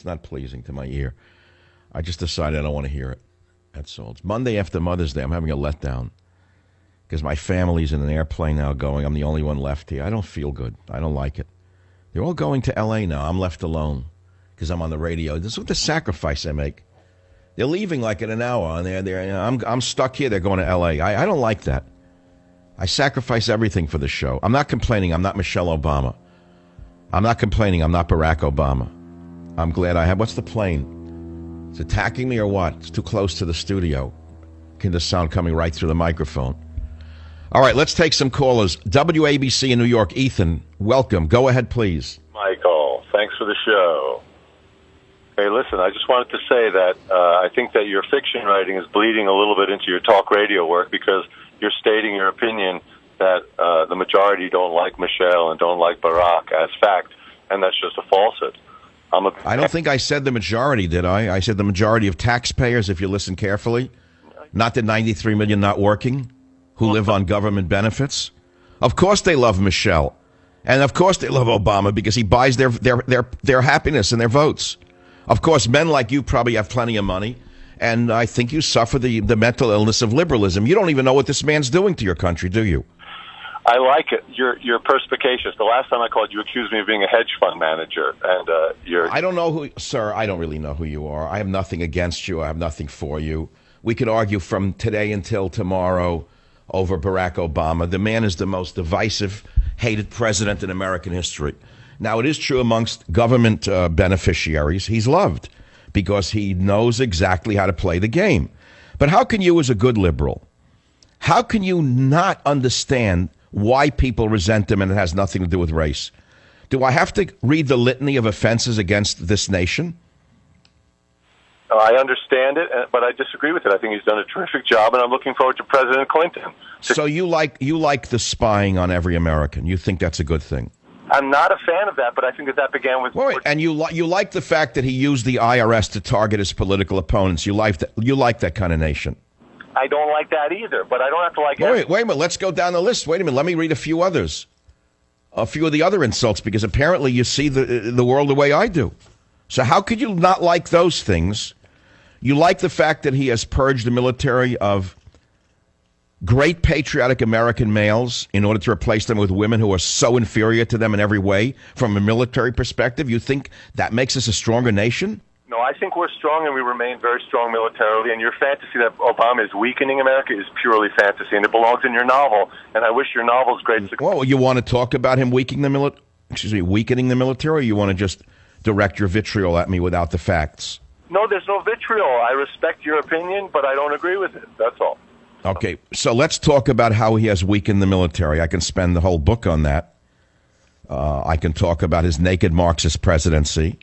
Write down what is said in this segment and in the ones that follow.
It's not pleasing to my ear. I just decided I don't want to hear it. That's all. It's Monday after Mother's Day. I'm having a letdown because my family's in an airplane now going. I'm the only one left here. I don't feel good. I don't like it. They're all going to L.A. now. I'm left alone because I'm on the radio. This is what the sacrifice I make. They're leaving like in an hour, and I'm stuck here. They're going to L.A. I don't like that. I sacrifice everything for the show. I'm not complaining. I'm not Michelle Obama. I'm not complaining. I'm not Barack Obama. I'm glad I have. What's the plane? It's attacking me or what? It's too close to the studio. Can the sound coming right through the microphone? All right, let's take some callers. WABC in New York. Ethan, welcome. Go ahead, please. Michael, thanks for the show. Hey, listen, I just wanted to say that I think that your fiction writing is bleeding a little bit into your talk radio work because you're stating your opinion that the majority don't like Michelle and don't like Barack as fact, and that's just a falsehood. I don't think I said the majority, did I? I said the majority of taxpayers, if you listen carefully, not the 93 million not working who live on government benefits. Of course they love Michelle, and of course they love Obama because he buys their happiness and their votes. Of course, men like you probably have plenty of money, and I think you suffer the mental illness of liberalism. You don't even know what this man's doing to your country, do you? I like it. You're perspicacious. The last time I called, you accused me of being a hedge fund manager, and you're... I don't know who... Sir, I don't really know who you are. I have nothing against you. I have nothing for you. We could argue from today until tomorrow over Barack Obama. The man is the most divisive, hated president in American history. Now, it is true amongst government beneficiaries, he's loved because he knows exactly how to play the game. But how can you, as a good liberal, how can you not understand why people resent him and it has nothing to do with race? Do I have to read the litany of offenses against this nation? I understand it, but I disagree with it. I think he's done a terrific job, and I'm looking forward to President Clinton. So you like the spying on every American. You think that's a good thing? I'm not a fan of that, but I think that began with... Wait, and you like the fact that he used the IRS to target his political opponents. You like that kind of nation. I don't like that either, but I don't have to like... Wait a minute. Let's go down the list. Wait a minute. Let me read a few others. A few of the other insults, because apparently you see the world the way I do. So how could you not like those things? You like the fact that he has purged the military of great patriotic American males in order to replace them with women who are so inferior to them in every way from a military perspective? You think that makes us a stronger nation? No, I think we're strong and we remain very strong militarily, and your fantasy that Obama is weakening America is purely fantasy, and it belongs in your novel, and I wish your novel's great success. Well, you want to talk about him weakening the military, or you want to just direct your vitriol at me without the facts? No, there's no vitriol. I respect your opinion, but I don't agree with it. That's all. Okay, so let's talk about how he has weakened the military. I can spend the whole book on that. I can talk about his naked Marxist presidency.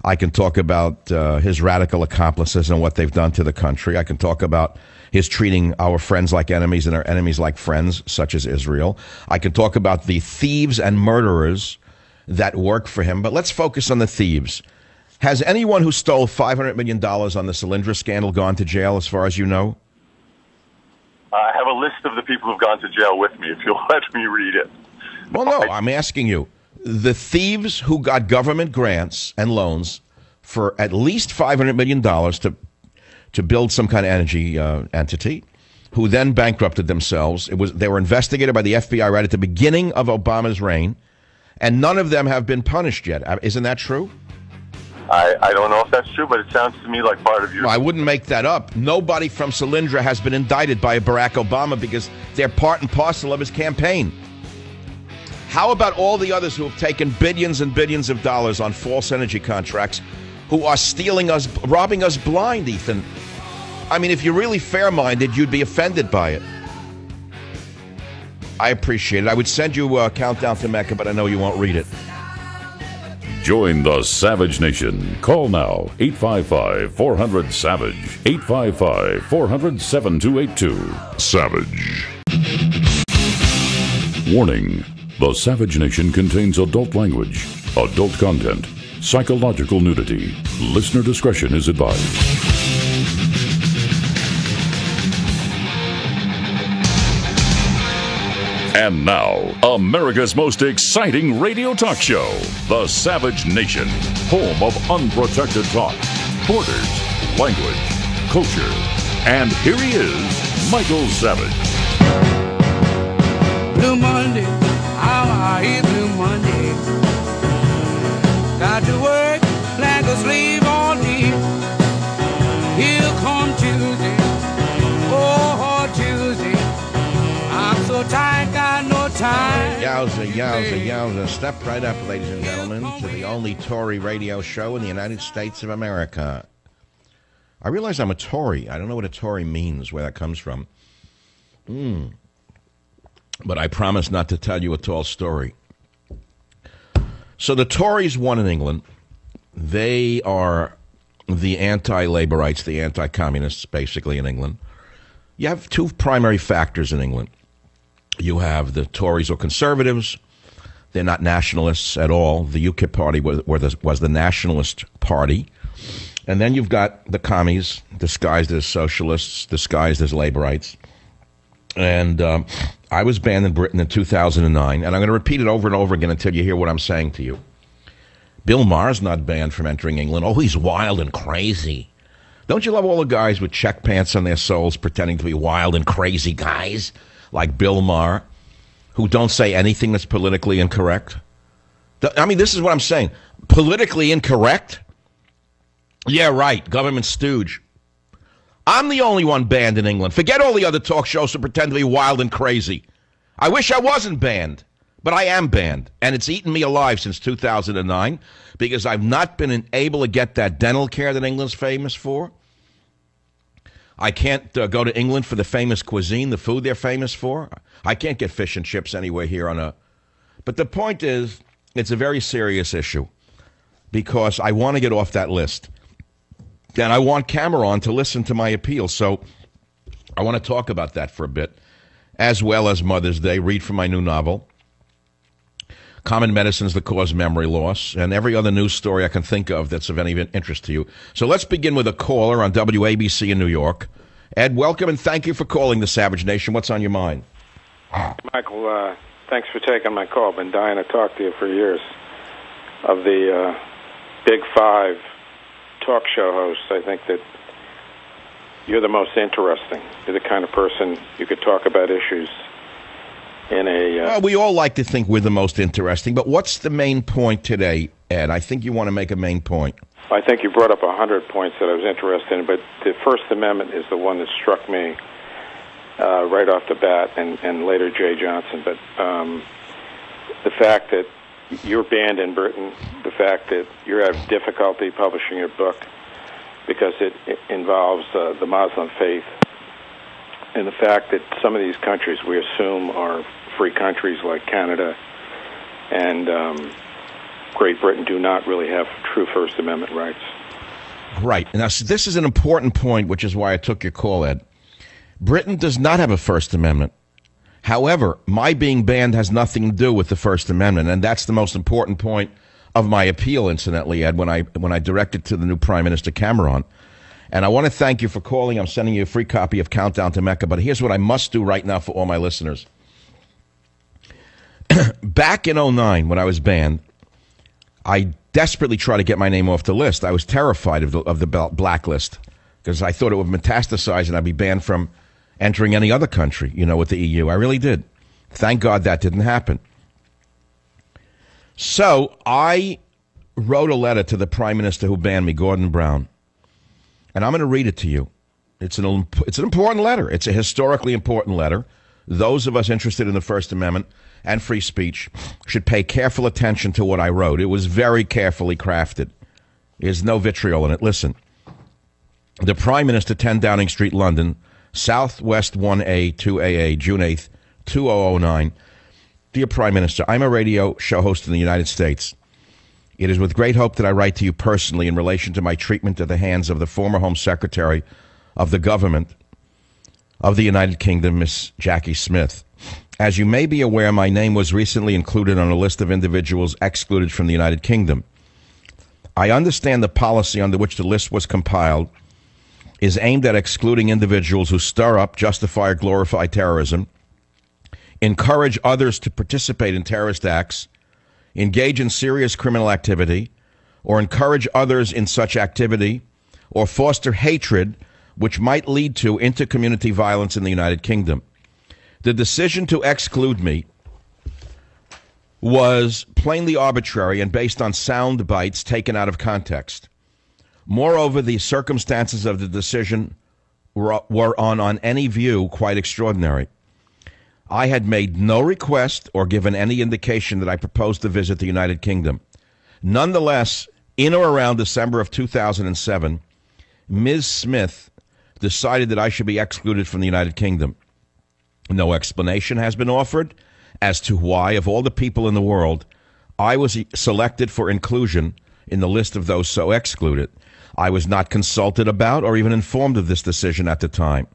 I can talk about his radical accomplices and what they've done to the country. I can talk about his treating our friends like enemies and our enemies like friends, such as Israel. I can talk about the thieves and murderers that work for him. But let's focus on the thieves. Has anyone who stole $500 million on the Solyndra scandal gone to jail, as far as you know? I have a list of the people who've gone to jail with me, if you'll let me read it. Well, no, I'm asking you. The thieves who got government grants and loans for at least $500 million to build some kind of energy entity, who then bankrupted themselves. They were investigated by the FBI right at the beginning of Obama's reign, and none of them have been punished yet. Isn't that true? I don't know if that's true, but it sounds to me like part of your... No, I wouldn't make that up. Nobody from Solyndra has been indicted by Barack Obama because they're part and parcel of his campaign. How about all the others who have taken billions and billions of dollars on false energy contracts, who are stealing us, robbing us blind, Ethan? I mean, if you're really fair-minded, you'd be offended by it. I appreciate it. I would send you a countdown to Mecca, but I know you won't read it. Join the Savage Nation. Call now, 855-400-SAVAGE, 855-400-7282. Savage. Warning. The Savage Nation contains adult language, adult content, psychological nudity. Listener discretion is advised. And now, America's most exciting radio talk show, The Savage Nation, home of unprotected talk, borders, language, culture. And here he is, Michael Savage. Blue Monday, how I hate Blue Monday. Got to work like a slave all day. Here come Tuesday, oh Tuesday. I'm so tired, got no time. Yowza, yowza, yowza. Step right up, ladies and gentlemen, to the only Tory radio show in the United States of America. I realize I'm a Tory. I don't know what a Tory means, where that comes from. But I promise not to tell you a tall story. So the Tories won in England. They are the anti-Labourites, the anti-communists, basically, in England. You have two primary factors in England. You have the Tories or Conservatives. They're not nationalists at all. The UKIP party was the nationalist party. And then you've got the commies, disguised as socialists, disguised as Labourites. And I was banned in Britain in 2009, and I'm going to repeat it over and over again until you hear what I'm saying to you. Bill Maher's not banned from entering England. Oh, he's wild and crazy. Don't you love all the guys with check pants on their soles pretending to be wild and crazy guys like Bill Maher, who don't say anything that's politically incorrect? I mean, this is what I'm saying. Politically incorrect? Yeah, right. Government stooge. I'm the only one banned in England. Forget all the other talk shows who pretend to be wild and crazy. I wish I wasn't banned, but I am banned. And it's eaten me alive since 2009 because I've not been able to get that dental care that England's famous for. I can't go to England for the famous cuisine, the food they're famous for. I can't get fish and chips anywhere here on a... But the point is, it's a very serious issue because I want to get off that list. And I want Cameron to listen to my appeal. So I want to talk about that for a bit, as well as Mother's Day, read from my new novel, Common Medicines That Cause Memory Loss, and every other news story I can think of that's of any interest to you. So let's begin with a caller on WABC in New York. Ed, welcome, and thank you for calling the Savage Nation. What's on your mind? Michael, thanks for taking my call. I've been dying to talk to you for years. Of the Big Five talk show hosts, I think that you're the most interesting. You're the kind of person you could talk about issues in a... Well, we all like to think we're the most interesting, but what's the main point today, Ed? I think you want to make a main point. I think you brought up 100 points that I was interested in, but the First Amendment is the one that struck me right off the bat, and later Jay Johnson. But the fact that you're banned in Britain, the fact that you have difficulty publishing your book because it involves the Muslim faith, and the fact that some of these countries we assume are free countries like Canada and Great Britain do not really have true First Amendment rights. Right. Now, this is an important point, which is why I took your call, Ed. Britain does not have a First Amendment. However, my being banned has nothing to do with the First Amendment, and that's the most important point of my appeal, incidentally, Ed, when I directed to the new Prime Minister Cameron. And I want to thank you for calling. I'm sending you a free copy of Countdown to Mecca, but here's what I must do right now for all my listeners. Back in 2009, when I was banned, I desperately tried to get my name off the list. I was terrified of the blacklist because I thought it would metastasize and I'd be banned from entering any other country, with the EU. I really did. Thank God that didn't happen. So I wrote a letter to the Prime Minister who banned me, Gordon Brown, and I'm going to read it to you. It's an important letter. It's a historically important letter. Those of us interested in the First Amendment and free speech should pay careful attention to what I wrote. It was very carefully crafted. There's no vitriol in it. Listen. The Prime Minister, 10 Downing Street, London, Southwest 1A, 2AA, June 8th, 2009. Dear Prime Minister, I'm a radio show host in the United States. It is with great hope that I write to you personally in relation to my treatment at the hands of the former Home Secretary of the Government of the United Kingdom, Miss Jackie Smith. As you may be aware, my name was recently included on a list of individuals excluded from the United Kingdom. I understand the policy under which the list was compiled is aimed at excluding individuals who stir up, justify, or glorify terrorism, encourage others to participate in terrorist acts, engage in serious criminal activity, or encourage others in such activity, or foster hatred which might lead to inter-community violence in the United Kingdom. The decision to exclude me was plainly arbitrary and based on sound bites taken out of context. Moreover, the circumstances of the decision were on any view, quite extraordinary. I had made no request or given any indication that I proposed to visit the United Kingdom. Nonetheless, in or around December of 2007, Ms. Smith decided that I should be excluded from the United Kingdom. No explanation has been offered as to why, of all the people in the world, I was selected for inclusion in the list of those so excluded. I was not consulted about or even informed of this decision at the time.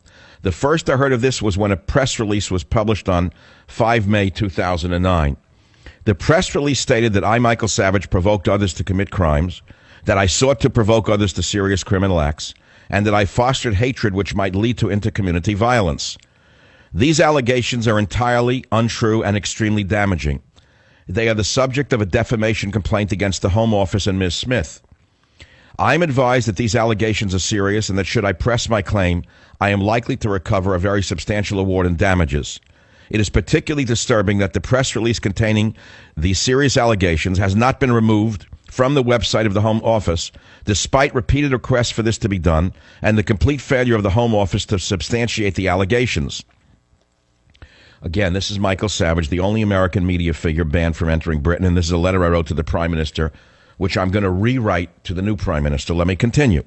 The first I heard of this was when a press release was published on 5 May 2009. The press release stated that I, Michael Savage, provoked others to commit crimes, that I sought to provoke others to serious criminal acts, and that I fostered hatred which might lead to inter-community violence. These allegations are entirely untrue and extremely damaging. They are the subject of a defamation complaint against the Home Office and Ms. Smith. I am advised that these allegations are serious and that should I press my claim, I am likely to recover a very substantial award in damages. It is particularly disturbing that the press release containing these serious allegations has not been removed from the website of the Home Office, despite repeated requests for this to be done and the complete failure of the Home Office to substantiate the allegations. Again, this is Michael Savage, the only American media figure banned from entering Britain, and this is a letter I wrote to the Prime Minister, which I'm going to rewrite to the new Prime Minister. Let me continue.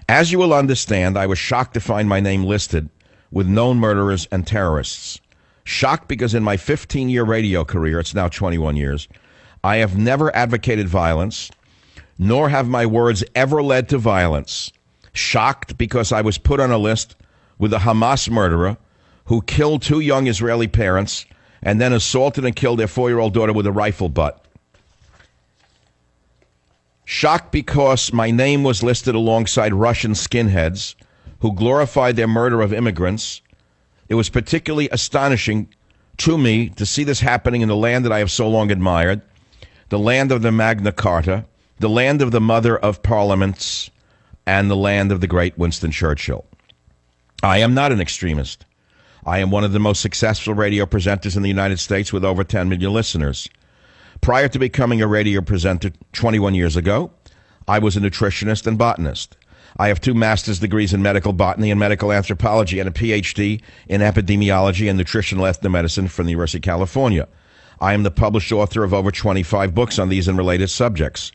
As you will understand, I was shocked to find my name listed with known murderers and terrorists. Shocked because in my 15-year radio career, it's now 21 years, I have never advocated violence, nor have my words ever led to violence. Shocked because I was put on a list with a Hamas murderer who killed 2 young Israeli parents and then assaulted and killed their 4-year-old daughter with a rifle butt. Shocked because my name was listed alongside Russian skinheads who glorified their murder of immigrants. It was particularly astonishing to me to see this happening in the land that I have so long admired, the land of the Magna Carta, the land of the mother of parliaments, and the land of the great Winston Churchill. I am not an extremist. I am one of the most successful radio presenters in the United States with over 10 million listeners. Prior to becoming a radio presenter 21 years ago, I was a nutritionist and botanist. I have 2 master's degrees in medical botany and medical anthropology and a PhD in epidemiology and nutritional ethnomedicine from the University of California. I am the published author of over 25 books on these and related subjects.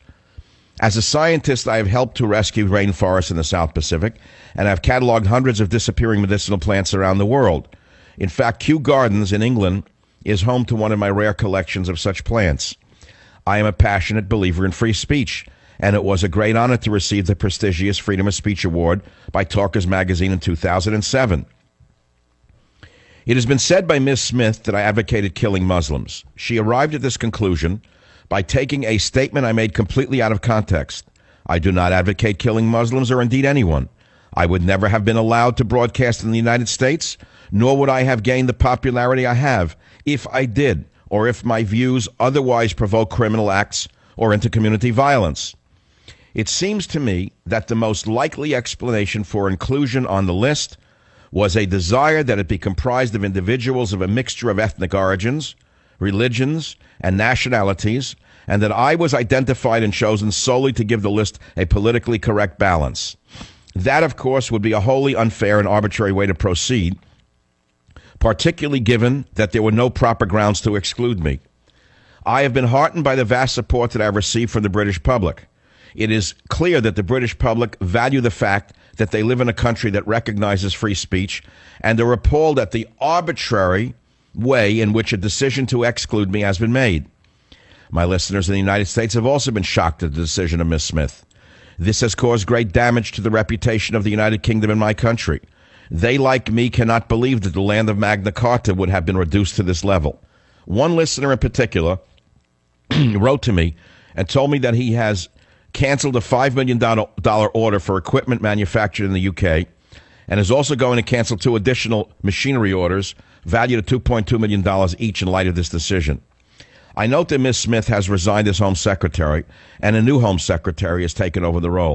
As a scientist, I have helped to rescue rainforests in the South Pacific, and I've cataloged hundreds of disappearing medicinal plants around the world. In fact, Kew Gardens in England is home to one of my rare collections of such plants. I am a passionate believer in free speech, and it was a great honor to receive the prestigious Freedom of Speech Award by Talkers Magazine in 2007. It has been said by Ms. Smith that I advocated killing Muslims. She arrived at this conclusion by taking a statement I made completely out of context. I do not advocate killing Muslims or indeed anyone. I would never have been allowed to broadcast in the United States, nor would I have gained the popularity I have if I did, or if my views otherwise provoke criminal acts or inter-community violence. It seems to me that the most likely explanation for inclusion on the list was a desire that it be comprised of individuals of a mixture of ethnic origins, religions, and nationalities, and that I was identified and chosen solely to give the list a politically correct balance. That, of course, would be a wholly unfair and arbitrary way to proceed, particularly given that there were no proper grounds to exclude me. I have been heartened by the vast support that I have received from the British public. It is clear that the British public value the fact that they live in a country that recognizes free speech and are appalled at the arbitrary way in which a decision to exclude me has been made. My listeners in the United States have also been shocked at the decision of Ms. Smith. This has caused great damage to the reputation of the United Kingdom in my country. They, like me, cannot believe that the land of Magna Carta would have been reduced to this level. One listener in particular wrote to me and told me that he has canceled a $5 million order for equipment manufactured in the UK and is also going to cancel 2 additional machinery orders valued at $2.2 million each in light of this decision. I note that Ms. Smith has resigned as Home Secretary, and a new Home Secretary has taken over the role.